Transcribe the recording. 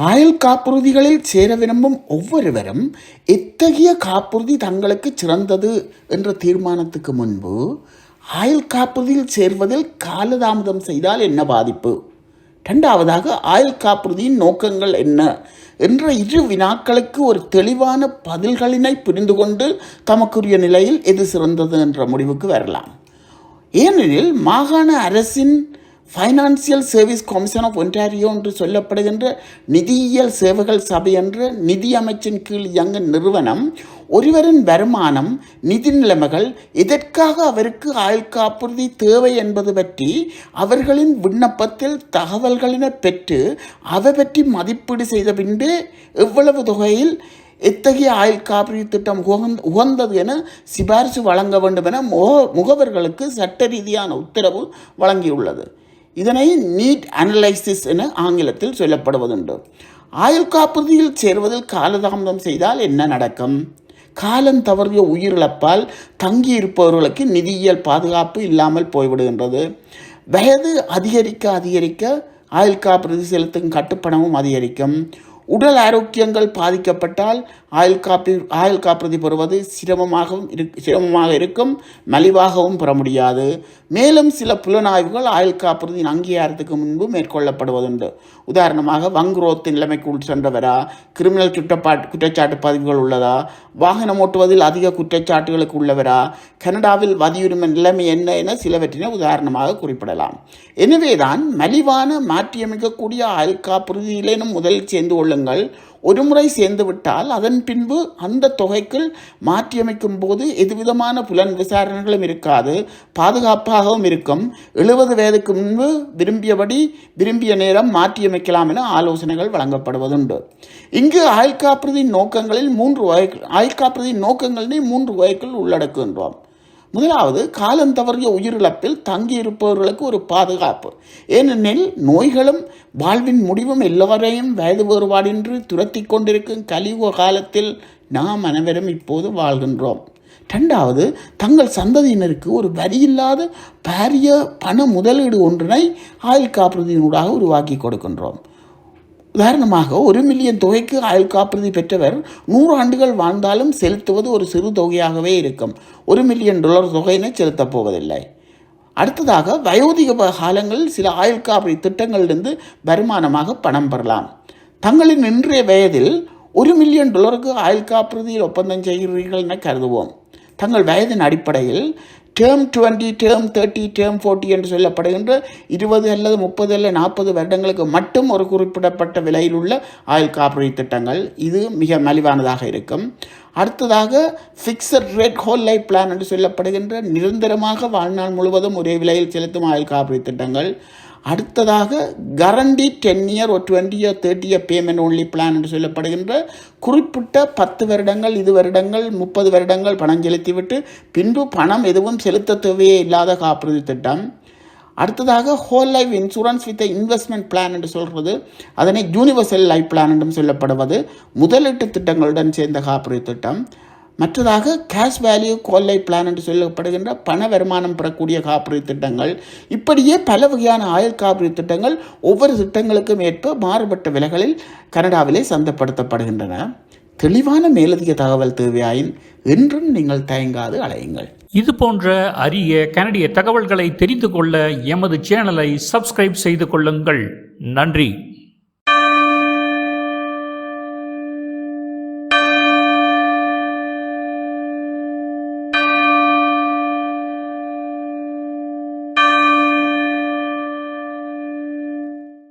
ஆயுள் காப்புறுதிகளில் சேர விரும்பும் ஒவ்வொருவரும் எத்தகைய காப்புறுதி தங்களுக்கு சிறந்தது என்ற தீர்மானத்துக்கு முன்பு ஆயுள் காப்புறுதியில் சேர்வதில் காலதாமதம் செய்தால் என்ன பாதிப்பு, இரண்டாவதாக ஆயுள் காப்புறுதியின் நோக்கங்கள் என்ன என்ற இரு வினாக்களுக்கு ஒரு தெளிவான பதில்களினை புரிந்து கொண்டு தமக்குரிய நிலையில் எது சிறந்தது என்ற முடிவுக்கு வரலாம். ஏனெனில் மாகாண அரசின் financial service commission of Ontario என்று சொல்லப்படுகின்ற நிதியியல் சேவைகள் சபை என்ற நிதி அமைச்சின் கீழ் இயங்கும் நிறுவனம் ஒருவரின் வருமானம், நிதி நிலைமைகள், எதற்காக அவருக்கு ஆயுள் காப்புறுதி தேவை என்பது பற்றி அவர்களின் விண்ணப்பத்தில் தகவல்களினை பெற்று அவை பற்றி மதிப்பீடு செய்த பின்பு எவ்வளவு தொகையில் எத்தகைய ஆயுள் காப்பீடு திட்டம் உகந்தது என சிபாரிசு வழங்க வேண்டும் என முகவர்களுக்கு சட்ட ரீதியான உத்தரவு வழங்கியுள்ளது. இதனை நீட் அனலைசிஸ் என ஆங்கிலத்தில் சொல்லப்படுவதுண்டு. ஆயுள் காப்புறுதியில் சேர்வதில் காலதாமதம் செய்தால் என்ன நடக்கும்? காலம் தவறிய உயிரிழப்பால் தங்கியிருப்பவர்களுக்கு நிதியியல் பாதுகாப்பு இல்லாமல் போய்விடுகின்றது. வயது அதிகரிக்க ஆயுள் காப்புறுதி செலுத்தும் கட்டுப்பணமும் அதிகரிக்கும். உடல் ஆரோக்கியங்கள் பாதிக்கப்பட்டால் ஆயுள் காப்புறுதி பெறுவது சிரமமாக இருக்கும், மலிவாகவும் பெற முடியாது. மேலும் சில புலனாய்வுகள் ஆயுள் காப்புறுதியின் அங்கீகாரத்துக்கு முன்பு மேற்கொள்ளப்படுவதுண்டு. உதாரணமாக வங்குரோத்து நிலைமைக்குள் சென்றவரா, கிரிமினல் குற்றச்சாட்டு பதிவுகள் உள்ளதா, வாகனம் ஓட்டுவதில் அதிக குற்றச்சாட்டுகளுக்கு உள்ளவரா, கனடாவில் வதியுரிமை நிலைமை என்ன என சிலவற்றினை உதாரணமாக குறிப்பிடலாம். எனவேதான் மலிவான மாற்றியமைக்கக்கூடிய ஆயுள் காப்புறுதியிலேனும் முதலில் சேர்ந்து கொள்ளுங்கள். ஒரு முறை சேர்ந்து விட்டால் அதன் பின்பு அந்த தொகைக்குள் மாற்றியமைக்கும் போது எதுவிதமான புலன் விசாரணைகளும் இருக்காது, பாதுகாப்பாகவும் இருக்கும். 70 வயதுக்கு முன்பு விரும்பிய நேரம் மாற்றியமைக்கலாம் என ஆலோசனைகள் வழங்கப்படுவதுண்டு. இங்கு ஆயுள் காப்புறுதியின் நோக்கங்களில் 3 வகைகள் உள்ளடக்குகின்றோம். முதலாவது, காலம் தவறிய உயிரிழப்பில் தங்கியிருப்பவர்களுக்கு ஒரு பாதுகாப்பு. ஏனெனில் நோய்களும் வாழ்வின் முடிவும் எல்லோரையும் வயது வேறுபாடின்றி துரத்தி கொண்டிருக்கும் கலியுக காலத்தில் நாம் அனைவரும் இப்போது வாழ்கின்றோம். இரண்டாவது, தங்கள் சந்ததியினருக்கு ஒரு வரியில்லாத பாரிய பண முதலீடு ஒன்றினை ஆயுள் காப்புறுதியினூடாக உருவாக்கி கொடுக்கின்றோம். உதாரணமாக 1 மில்லியன் தொகைக்கு ஆயுள் காப்புறுதி பெற்றவர் 100 ஆண்டுகள் வாழ்ந்தாலும் செலுத்துவது ஒரு சிறு தொகையாகவே இருக்கும். $1 மில்லியன் தொகையினை செலுத்தப் போவதில்லை. அடுத்ததாக, வயோதிக காலங்களில் சில ஆயுள் காப்புறுதி திட்டங்களிலிருந்து வருமானமாக பணம் பெறலாம். தங்களின் இன்றைய வயதில் $1 மில்லியன் ஆயுள் காப்புறுதியில் ஒப்பந்தம் செய்கிறீர்கள் என கருதுவோம். தங்கள் வயதின் அடிப்படையில் டேர்ம் 20, டேர்ம் 30, டேர்ம் 40 என்று சொல்லப்படுகின்ற 20 அல்லது 30 அல்லது 40 வருடங்களுக்கு மட்டும் ஒரு குறிப்பிடப்பட்ட விலையில் உள்ள ஆயுள் காப்புறுதி திட்டங்கள், இது மிக மலிவானதாக இருக்கும். அடுத்ததாக, fixed rate whole life plan என்று சொல்லப்படுகின்ற நிரந்தரமாக வாழ்நாள் முழுவதும் ஒரே விலையில் செலுத்தும் ஆயுள் காப்புறுதி திட்டங்கள். அடுத்ததாக, கரண்டி 10 இயர் ஒரு 20 year 30 year payment only plan என்று சொல்லப்படுகின்ற குறிப்பிட்ட 10 வருடங்கள் 20 வருடங்கள் 30 வருடங்கள் பணம் செலுத்திவிட்டு பின்பு பணம் எதுவும் செலுத்த தேவையே இல்லாத காப்புறுதி திட்டம். அடுத்ததாக, whole life insurance with investment plan என்று சொல்கிறது, அதனை யூனிவர்சல் லைஃப் பிளான் என்றும் சொல்லப்படுவது முதலீட்டு திட்டங்களுடன் சேர்ந்த காப்புறுதி திட்டம். மற்றதாக, cash value whole life plan என்று சொல்லப்படுகின்ற பண வருமானம் பெறக்கூடிய காப்புறுதி திட்டங்கள். இப்படியே பல வகையான ஆயுள் காப்புறுதி திட்டங்கள் ஒவ்வொரு திட்டங்களுக்கும் ஏற்ப மாறுபட்ட விலைகளில் கனடாவிலே சந்தைப்படுத்தப்படுகின்றன. தெளிவான மேலதிக தகவல் தேவையாயின் என்றும் நீங்கள் தயங்காது அலையுங்கள். இது போன்ற அரிய கனடிய தகவல்களை தெரிந்து கொள்ள எமது சேனலை சப்ஸ்கிரைப் செய்து கொள்ளுங்கள். நன்றி.